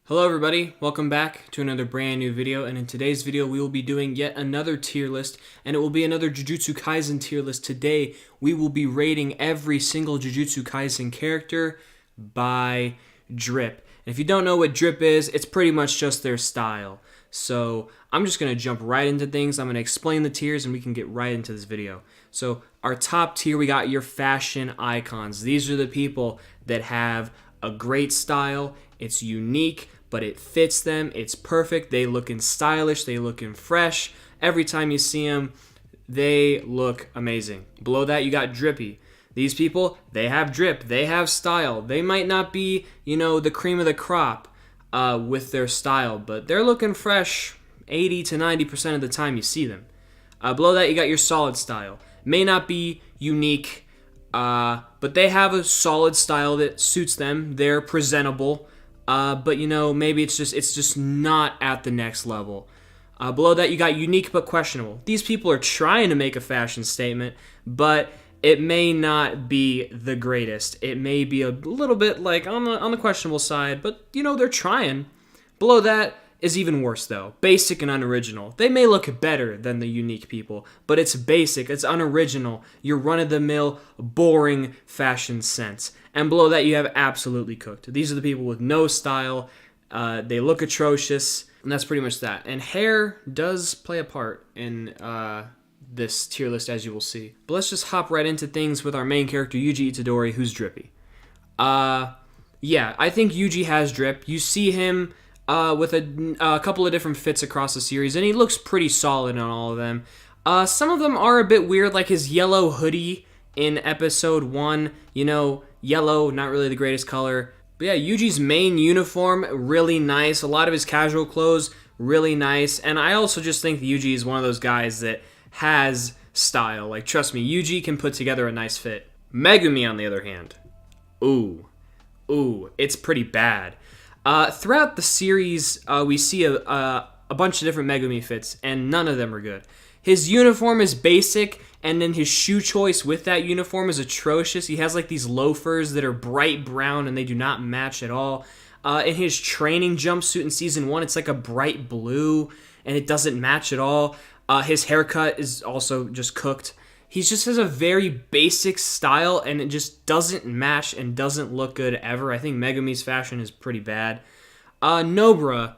Hello everybody, welcome back to another brand new video, and in today's video we will be doing yet another tier list, and it will be another Jujutsu Kaisen tier list. Today we will be rating every single Jujutsu Kaisen character by drip. And if you don't know what drip is, it's pretty much just their style. So I'm just going to jump right into things. I'm going to explain the tiers and we can get right into this video. So our top tier, we got your fashion icons. These are the people that have a great style. It's unique, but it fits them. It's perfect. They looking stylish. They looking fresh. Every time you see them, they look amazing. Below that, you got drippy. These people, they have drip. They have style. They might not be, the cream of the crop with their style, but they're looking fresh 80 to 90% of the time you see them. Below that, you got your solid style. May not be unique, but they have a solid style that suits them. They're presentable. But maybe it's just not at the next level. Below that, you got unique but questionable. These people are trying to make a fashion statement, but it may not be the greatest. It may be a little bit like on the questionable side, but they're trying. Below that is even worse though. Basic and unoriginal. They may look better than the unique people, but it's basic, it's unoriginal, your run-of-the-mill, boring fashion sense. And below that, you have absolutely cooked. These are the people with no style. They look atrocious, and that's pretty much that. And hair does play a part in this tier list, as you will see. But let's just hop right into things with our main character, Yuji Itadori, who's drippy. Yeah, I think Yuji has drip. You see him with a couple of different fits across the series, and he looks pretty solid on all of them. Some of them are a bit weird, like his yellow hoodie in episode 1. Yellow, not really the greatest color. But yeah, Yuji's main uniform, really nice. A lot of his casual clothes, really nice. And I also just think Yuji is one of those guys that has style. Like, trust me, Yuji can put together a nice fit. Megumi, on the other hand, ooh, it's pretty bad. Throughout the series, we see a bunch of different Megumi fits, and none of them are good. His uniform is basic, and then his shoe choice with that uniform is atrocious. He has like these loafers that are bright brown, and they do not match at all. In his training jumpsuit in Season 1, it's like a bright blue, and it doesn't match at all. His haircut is also just cooked. He just has a very basic style, and it just doesn't match and doesn't look good ever. I think Megumi's fashion is pretty bad. Nobara,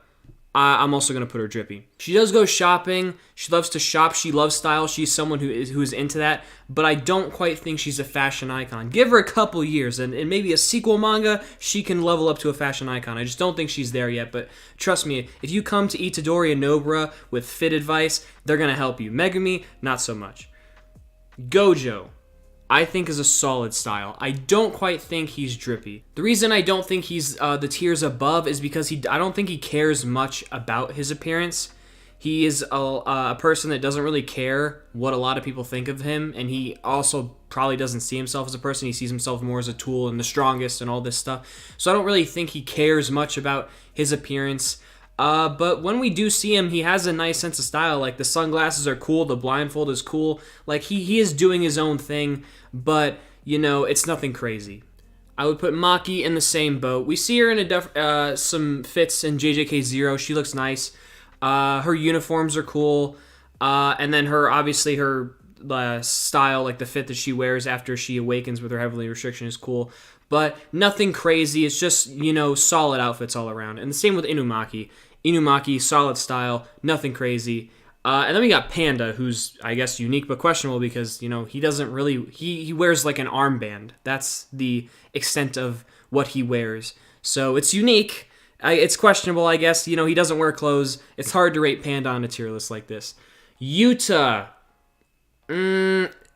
I'm also going to put her drippy. She does go shopping. She loves to shop. She loves style. She's someone who is into that, but I don't quite think she's a fashion icon. Give her a couple years, and maybe a sequel manga, she can level up to a fashion icon. I just don't think she's there yet, but trust me, if you come to Itadori and Nobara with fit advice, they're going to help you. Megumi, not so much. Gojo, I think, is a solid style. I don't quite think he's drippy. The reason I don't think he's the tiers above is because I don't think he cares much about his appearance. He is a person that doesn't really care what a lot of people think of him, and he also probably doesn't see himself as a person. He sees himself more as a tool and the strongest and all this stuff. So I don't really think he cares much about his appearance. But when we do see him, he has a nice sense of style. Like, the sunglasses are cool, the blindfold is cool. Like, he is doing his own thing, but, it's nothing crazy. I would put Maki in the same boat. We see her in some fits in JJK0. She looks nice. Her uniforms are cool. And then her style, like the fit that she wears after she awakens with her heavenly restriction, is cool. But nothing crazy. It's just, solid outfits all around. And the same with Inumaki. Inumaki, solid style, nothing crazy. And then we got Panda, who's, I guess, unique but questionable because, he doesn't really... He wears like an armband. That's the extent of what he wears. So it's unique. It's questionable, I guess. He doesn't wear clothes. It's hard to rate Panda on a tier list like this. Yuta.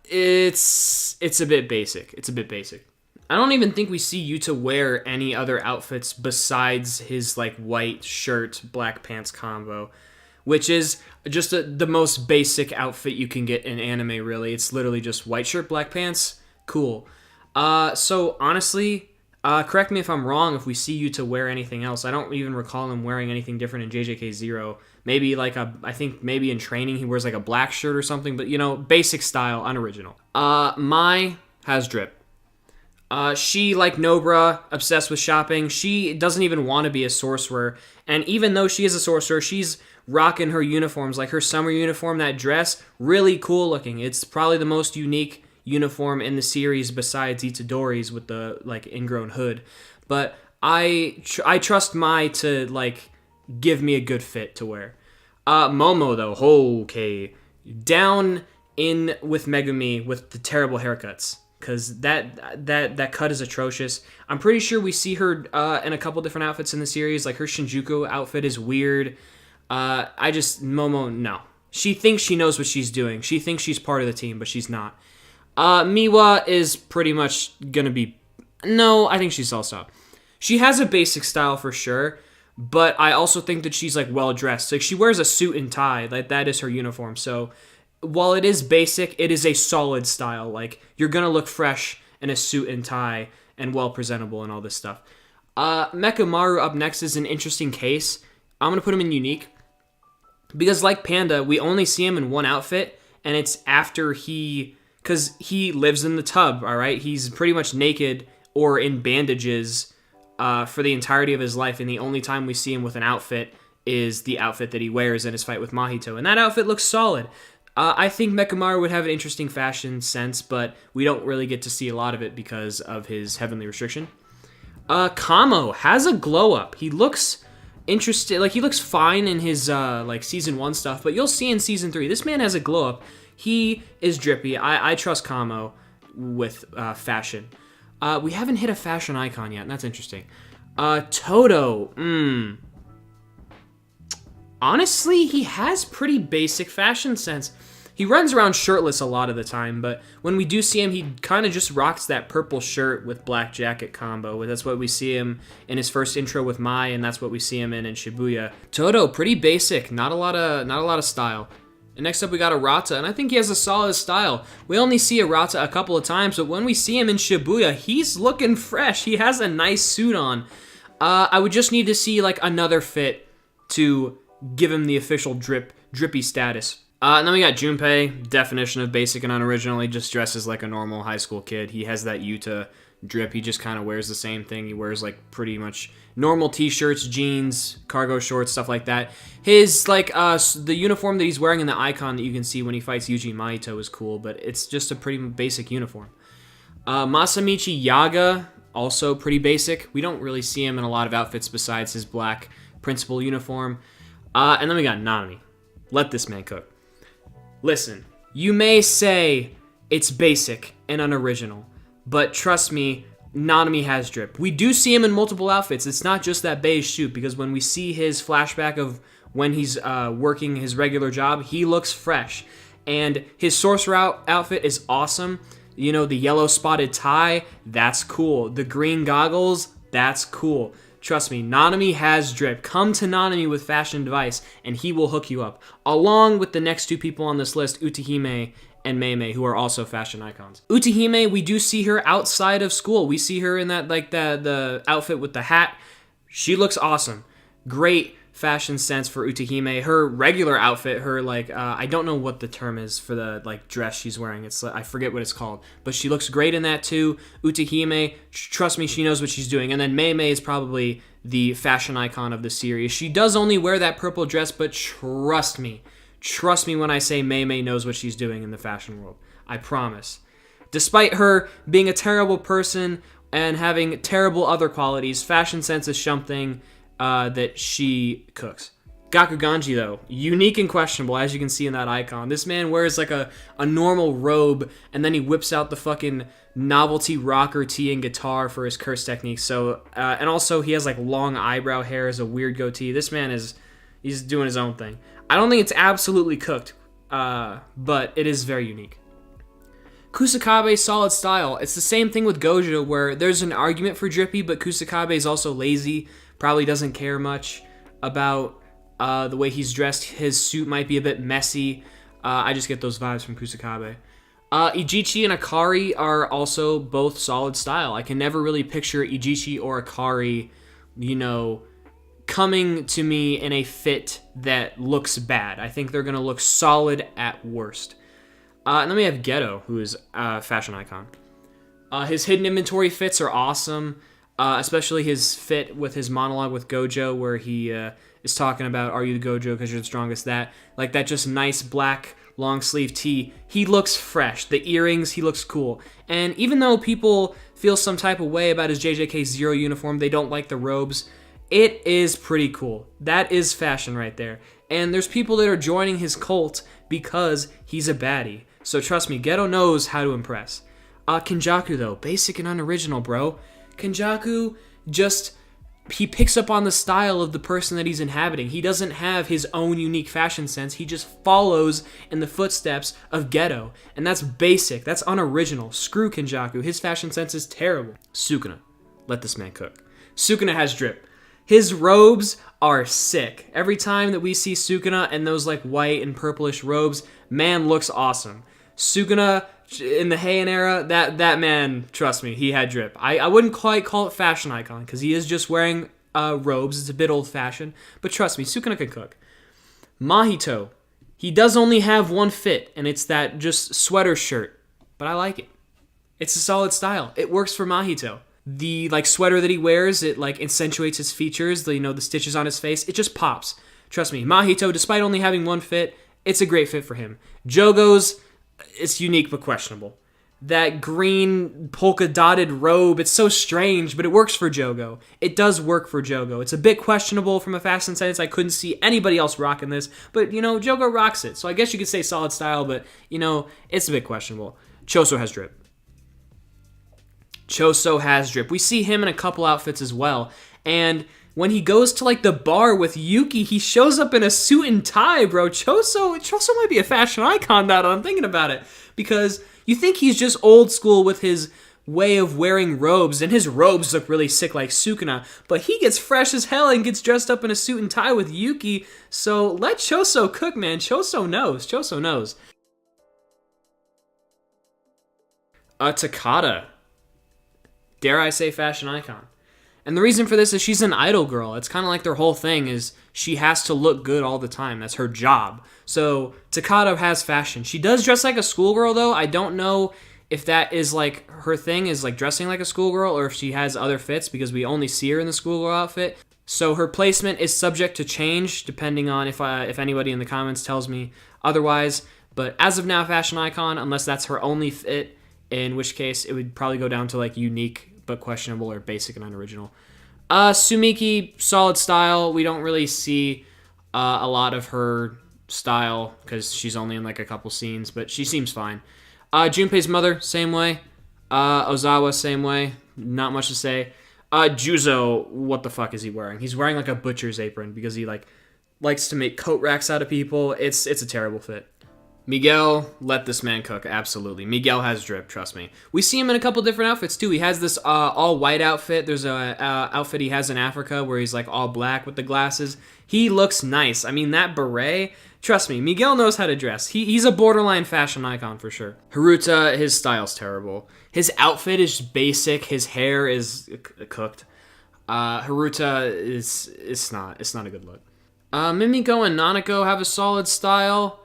It's a bit basic. I don't even think we see Yuta wear any other outfits besides his white shirt, black pants combo, which is just the most basic outfit you can get in anime, really. It's literally just white shirt, black pants, cool. So honestly, correct me if I'm wrong if we see Yuta wear anything else. I don't even recall him wearing anything different in JJK0. Maybe I think maybe in training he wears like a black shirt or something, but basic style, unoriginal. Mai has drip. She, like Nobra, obsessed with shopping. She doesn't even want to be a sorcerer. And even though she is a sorcerer, she's rocking her uniforms. Like her summer uniform, that dress, really cool looking. It's probably the most unique uniform in the series besides Itadori's with the, like, ingrown hood. But I trust Mai to, like, give me a good fit to wear. Momo, though, okay. Down in with Megumi with the terrible haircuts. Because that cut is atrocious. I'm pretty sure we see her in a couple different outfits in the series. Like her Shinjuku outfit is weird. Momo, no. She thinks she knows what she's doing. She thinks she's part of the team, but she's not. Miwa is pretty much gonna be... No, I think she's also... She has a basic style for sure, but I also think that she's like well dressed. Like she wears a suit and tie. Like that is her uniform. So while it is basic, it is a solid style. Like you're gonna look fresh in a suit and tie and well presentable and all this stuff. Mechamaru up next is an interesting case. I'm gonna put him in unique because like Panda, we only see him in one outfit, and it's after because he lives in the tub. All right, he's pretty much naked or in bandages for the entirety of his life, and the only time we see him with an outfit is the outfit that he wears in his fight with Mahito, and that outfit looks solid. I think Mechamaru would have an interesting fashion sense, but we don't really get to see a lot of it because of his heavenly restriction. Kamo has a glow up. He looks interesting, like he looks fine in his like season 1 stuff, but you'll see in season 3, this man has a glow up. He is drippy. I trust Kamo with fashion. We haven't hit a fashion icon yet, and that's interesting. Todo, honestly, he has pretty basic fashion sense. He runs around shirtless a lot of the time, but when we do see him, he kind of just rocks that purple shirt with black jacket combo. That's what we see him in his first intro with Mai, and that's what we see him in Shibuya. Todo, pretty basic, not a lot of style. And next up, we got Arata, and I think he has a solid style. We only see Arata a couple of times, but when we see him in Shibuya, he's looking fresh. He has a nice suit on. I would just need to see like another fit to give him the official drippy status. And then we got Junpei, definition of basic and unoriginal. He just dresses like a normal high school kid. He has that Yuta drip. He just kind of wears the same thing. He wears like pretty much normal t-shirts, jeans, cargo shorts, stuff like that. His like the uniform that he's wearing in the icon that you can see when he fights Yuji Mahito is cool, but it's just a pretty basic uniform. Masamichi Yaga, also pretty basic. We don't really see him in a lot of outfits besides his black principal uniform. And then we got Nanami. Let this man cook. Listen, you may say it's basic and unoriginal, but trust me, Nanami has drip. We do see him in multiple outfits. It's not just that beige suit, because when we see his flashback of when he's working his regular job, he looks fresh. And his sorcerer outfit is awesome. You know, the yellow spotted tie, that's cool. The green goggles, that's cool. Trust me, Nanami has drip. Come to Nanami with fashion advice, and he will hook you up. Along with the next two people on this list, Utahime and Meimei, who are also fashion icons. Utahime, we do see her outside of school. We see her in that like the outfit with the hat. She looks awesome. Great fashion sense for Utahime. Her regular outfit, her like I don't know what the term is for the like dress she's wearing. It's I forget what it's called, but she looks great in that too. Utahime, trust me, she knows what she's doing. And then Meimei is probably the fashion icon of the series. She does only wear that purple dress, but trust me when I say Meimei knows what she's doing in the fashion world. I promise. Despite her being a terrible person and having terrible other qualities, fashion sense is something that she cooks. Gakuganji, though, unique and questionable, as you can see in that icon. This man wears like a normal robe, and then he whips out the fucking novelty rocker tee and guitar for his curse technique. So, and also he has like long eyebrow hair as a weird goatee. This man he's doing his own thing. I don't think it's absolutely cooked, but it is very unique. Kusakabe, solid style. It's the same thing with Gojo, where there's an argument for drippy, but Kusakabe is also lazy. Probably doesn't care much about the way he's dressed. His suit might be a bit messy. I just get those vibes from Kusakabe. Ijichi and Akari are also both solid style. I can never really picture Ijichi or Akari, you know, coming to me in a fit that looks bad. I think they're going to look solid at worst. And then we have Geto, who is a fashion icon. His hidden inventory fits are awesome, especially his fit with his monologue with Gojo, where he is talking about, "Are you the Gojo because you're the strongest?" That just nice black long sleeve tee. He looks fresh. The earrings, he looks cool. And even though people feel some type of way about his JJK Zero uniform, they don't like the robes, it is pretty cool. That is fashion right there. And there's people that are joining his cult because he's a baddie. So trust me, Geto knows how to impress. Kenjaku, though, basic and unoriginal, bro. Kenjaku he picks up on the style of the person that he's inhabiting. He doesn't have his own unique fashion sense. He just follows in the footsteps of Geto. And that's basic. That's unoriginal. Screw Kenjaku. His fashion sense is terrible. Sukuna. Let this man cook. Sukuna has drip. His robes are sick. Every time that we see Sukuna in those like white and purplish robes, man looks awesome. Sukuna in the Heian era, that man, trust me, he had drip. I wouldn't quite call it fashion icon because he is just wearing robes. It's a bit old-fashioned, but trust me, Sukuna can cook. Mahito, he does only have one fit, and it's that just sweater shirt, but I like it. It's a solid style. It works for Mahito. The like sweater that he wears, it like accentuates his features. The stitches on his face, it just pops. Trust me, Mahito, despite only having one fit, it's a great fit for him. Jogo's, it's unique but questionable. That green polka dotted robe, it's so strange, but it works for Jogo. It does work for Jogo. It's a bit questionable from a fashion sense. I couldn't see anybody else rocking this, but Jogo rocks it. So I guess you could say solid style, but it's a bit questionable. Choso has drip. Choso has drip. We see him in a couple outfits as well, and when he goes to like the bar with Yuki, he shows up in a suit and tie, bro. Choso might be a fashion icon now that I'm thinking about it. Because you think he's just old school with his way of wearing robes, and his robes look really sick like Sukuna, but he gets fresh as hell and gets dressed up in a suit and tie with Yuki. So let Choso cook, man. Choso knows. Takada. Dare I say fashion icon. And the reason for this is she's an idol girl. It's kind of like their whole thing is she has to look good all the time. That's her job. So Takada has fashion. She does dress like a schoolgirl, though. I don't know if that is like her thing is like dressing like a schoolgirl or if she has other fits because we only see her in the schoolgirl outfit. So her placement is subject to change depending on if anybody in the comments tells me otherwise. But as of now, fashion icon, unless that's her only fit, in which case it would probably go down to like unique but questionable or basic and unoriginal. Sumiki, solid style. We don't really see a lot of her style because she's only in like a couple scenes, but she seems fine. Junpei's mother, same way. Ozawa, same way. Not much to say. Juzo, what the fuck is he wearing? He's wearing like a butcher's apron because he likes to make coat racks out of people. It's a terrible fit. Miguel, let this man cook, absolutely. Miguel has drip, trust me. We see him in a couple different outfits, too. He has this all-white outfit. There's a outfit he has in Africa where he's, like, all black with the glasses. He looks nice. I mean, that beret, trust me, Miguel knows how to dress. He's a borderline fashion icon for sure. Haruta, his style's terrible. His outfit is basic. His hair is cooked. Haruta it's not a good look. Mimiko and Nanako have a solid style.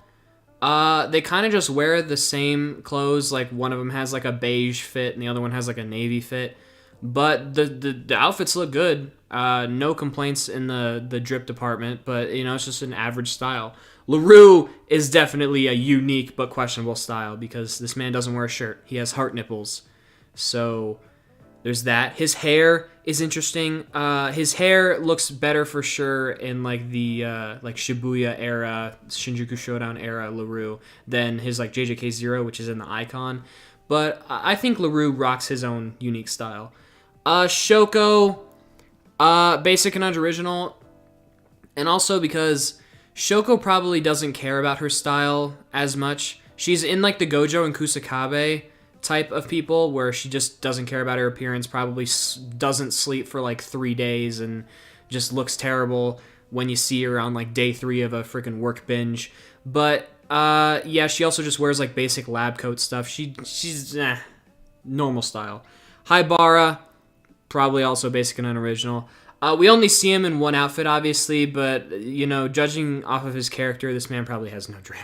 They kind of just wear the same clothes. Like one of them has like a beige fit and the other one has like a navy fit. But the outfits look good. No complaints in the drip department, but it's just an average style. LaRue is definitely a unique but questionable style because this man doesn't wear a shirt. He has heart nipples. So there's that. His hair is interesting. His hair looks better for sure in like the like Shibuya era, Shinjuku Showdown era LaRue than his like JJK Zero, which is in the Icon. But I think LaRue rocks his own unique style. Shoko, basic and unoriginal, and also because Shoko probably doesn't care about her style as much. She's in like the Gojo and Kusakabe type of people where she just doesn't care about her appearance, probably doesn't sleep for like 3 days and just looks terrible when you see her on like day 3 of a freaking work binge. But yeah, she also just wears like basic lab coat stuff. She's normal style. Haibara, probably also basic and unoriginal. We only see him in one outfit, obviously, but judging off of his character, this man probably has no drip.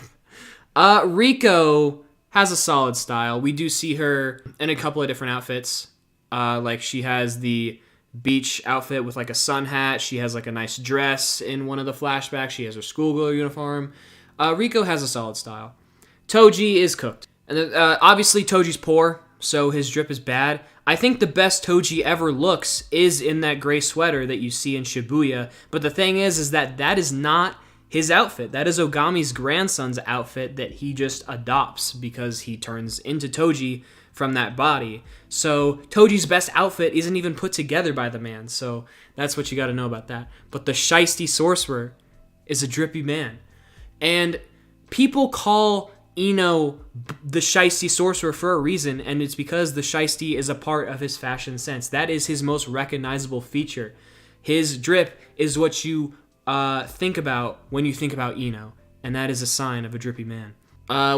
Rico has a solid style. We do see her in a couple of different outfits. Like she has the beach outfit with like a sun hat. She has like a nice dress in one of the flashbacks. She has her schoolgirl uniform. Riko has a solid style. Toji is cooked. And obviously Toji's poor, so his drip is bad. I think the best Toji ever looks is in that gray sweater that you see in Shibuya. But the thing is that is not his outfit. That is Ogami's grandson's outfit that he just adopts because he turns into Toji from that body. So Toji's best outfit isn't even put together by the man. So that's what you got to know about that. But the Shiesty Sorcerer is a drippy man. And people call Ino the Shiesty Sorcerer for a reason, and it's because the Shiesty is a part of his fashion sense. That is his most recognizable feature. His drip is what you think about when you think about Ino, and that is a sign of a drippy man.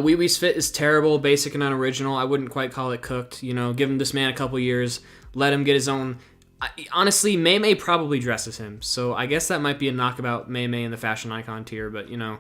Wee Wee's fit is terrible, basic and unoriginal. I wouldn't quite call it cooked. You know, give him this man a couple years, let him get his own. Honestly, Mei Mei probably dresses him, so I guess that might be a knock about Mei Mei in the fashion icon tier, but you know,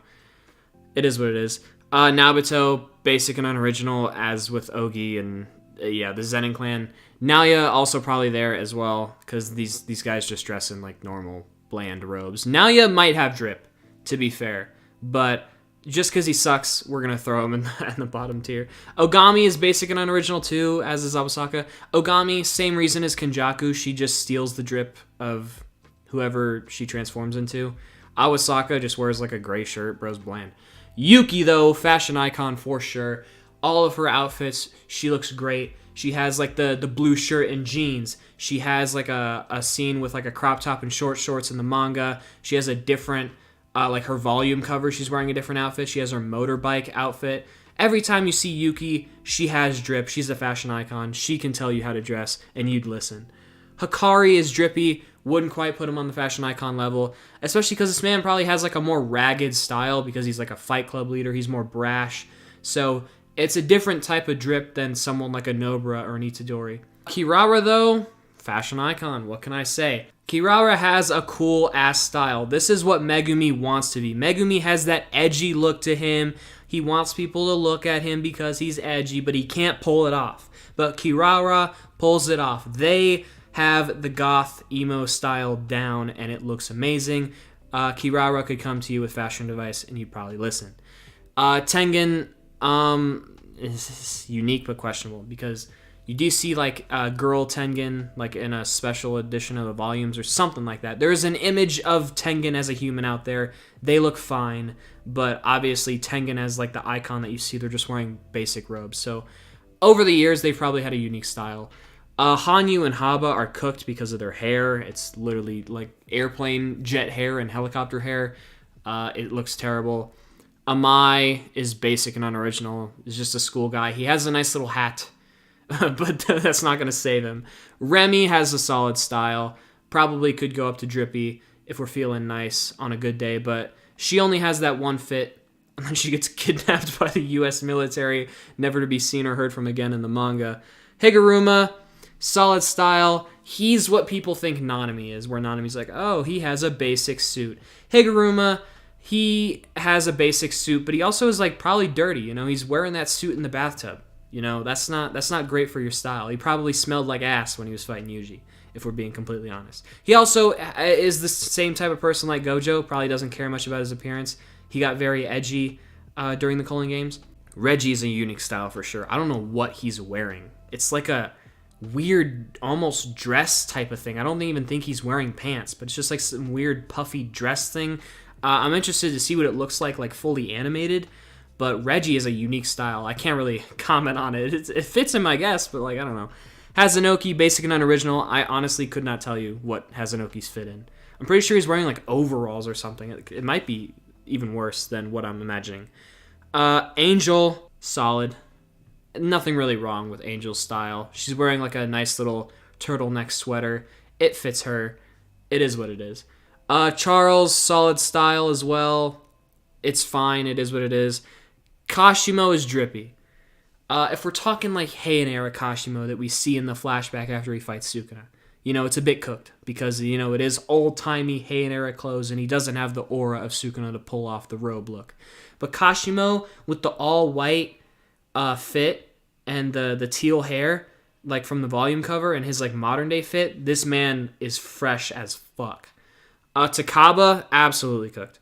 it is what it is. Naruto, basic and unoriginal, as with Ogi and the Zenin clan. Naoya also probably there as well, because these guys just dress in like normal, bland robes. Naoya might have drip, to be fair, but just because he sucks, we're going to throw him in the bottom tier. Ogami is basic and unoriginal too, as is Awasaka. Ogami, same reason as Kenjaku, she just steals the drip of whoever she transforms into. Awasaka just wears like a gray shirt, bro's bland. Yuki, though, fashion icon for sure. All of her outfits, she looks great. She has like the blue shirt and jeans. She has like a scene with like a crop top and short shorts in the manga. She has a different, like her volume cover, she's wearing a different outfit. She has her motorbike outfit. Every time you see Yuki, she has drip. She's a fashion icon. She can tell you how to dress, and you'd listen. Hikari is drippy. Wouldn't quite put him on the fashion icon level, especially because this man probably has like a more ragged style because he's like a fight club leader. He's more brash. So it's a different type of drip than someone like a Nobara or an Itadori. Kirara, though, fashion icon. What can I say? Kirara has a cool ass style. This is what Megumi wants to be. Megumi has that edgy look to him. He wants people to look at him because he's edgy, but he can't pull it off. But Kirara pulls it off. They have the goth emo style down, and it looks amazing. Kirara could come to you with fashion advice, and you'd probably listen. Tengen is unique but questionable because you do see like a girl Tengen like in a special edition of the volumes or something like that. There's an image of Tengen as a human out there. They look fine, but obviously Tengen as like the icon that you see, they're just wearing basic robes. So over the years, they've probably had a unique style. Hanyu and Haba are cooked because of their hair. It's literally like airplane jet hair and helicopter hair. It looks terrible. Amai is basic and unoriginal. He's just a school guy. He has a nice little hat, but that's not going to save him. Remy has a solid style. Probably could go up to drippy if we're feeling nice on a good day, but she only has that one fit, and then she gets kidnapped by the U.S. military, never to be seen or heard from again in the manga. Higuruma, solid style. He's what people think Nanami is, where Nanami's like, oh, he has a basic suit. Higuruma, he has a basic suit, but he also is like probably dirty. You know, he's wearing that suit in the bathtub. You know, that's not great for your style. He probably smelled like ass when he was fighting Yuji, if we're being completely honest. He also is the same type of person like Gojo, probably doesn't care much about his appearance. He got very edgy during the Culling Games. Reggie is a unique style for sure. I don't know what he's wearing. It's like a weird, almost dress type of thing. I don't even think he's wearing pants, but it's just like some weird puffy dress thing. I'm interested to see what it looks like fully animated, but Reggie is a unique style. I can't really comment on it. It fits him, I guess, but like, I don't know. Hazunoki, basic and unoriginal. I honestly could not tell you what Hazunoki's fit in. I'm pretty sure he's wearing like overalls or something. It might be even worse than what I'm imagining. Angel, solid. Nothing really wrong with Angel's style. She's wearing like a nice little turtleneck sweater. It fits her. It is what it is. Charles, solid style as well. It's fine. It is what it is. Kashimo is drippy. If we're talking like Heian era Kashimo that we see in the flashback after he fights Sukuna, you know, it's a bit cooked because, you know, it is old-timey Heian era clothes and he doesn't have the aura of Sukuna to pull off the robe look. But Kashimo with the all-white fit and the teal hair, like from the volume cover, and his like modern day fit, this man is fresh as fuck. Takaba, absolutely cooked.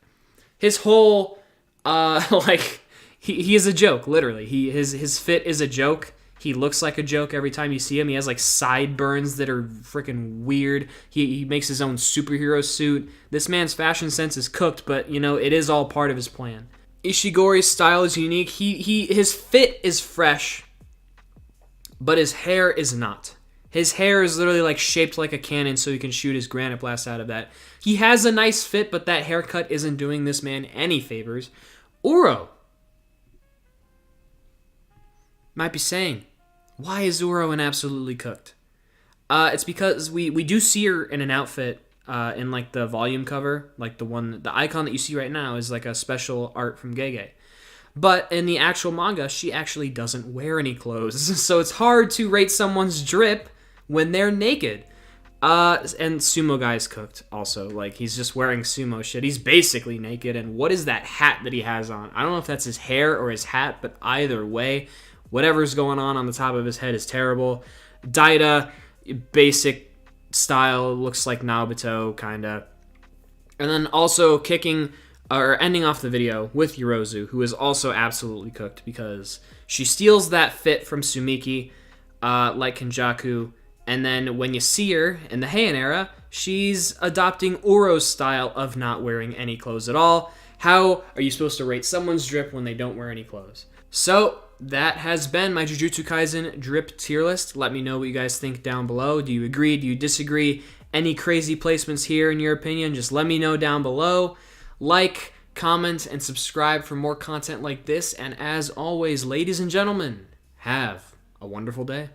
His whole like he is a joke, literally. His fit is a joke. He looks like a joke every time you see him. He has like sideburns that are freaking weird. He makes his own superhero suit. This man's fashion sense is cooked, but you know, it is all part of his plan. Ishigori's style is unique. His fit is fresh, but his hair is not. His hair is literally like shaped like a cannon so he can shoot his granite blast out of that. He has a nice fit, but that haircut isn't doing this man any favors. Uro might be saying, why is Uro an absolutely cooked? It's because we do see her in an outfit in like the volume cover, like the icon that you see right now is like a special art from Gege. But in the actual manga, she actually doesn't wear any clothes, so it's hard to rate someone's drip when they're naked. And Sumo Guy's cooked also. Like, he's just wearing sumo shit. He's basically naked, and what is that hat that he has on? I don't know if that's his hair or his hat, but either way, whatever's going on the top of his head is terrible. Daida, basic style, looks like Naruto, kinda. And then also ending off the video with Yorozu, who is also absolutely cooked because she steals that fit from Sumiki, like Kenjaku, and then when you see her in the Heian era, she's adopting Uro's style of not wearing any clothes at all. How are you supposed to rate someone's drip when they don't wear any clothes? So, that has been my Jujutsu Kaisen drip tier list. Let me know what you guys think down below. Do you agree? Do you disagree? Any crazy placements here in your opinion? Just let me know down below. Like, comment, and subscribe for more content like this. And as always, ladies and gentlemen, have a wonderful day.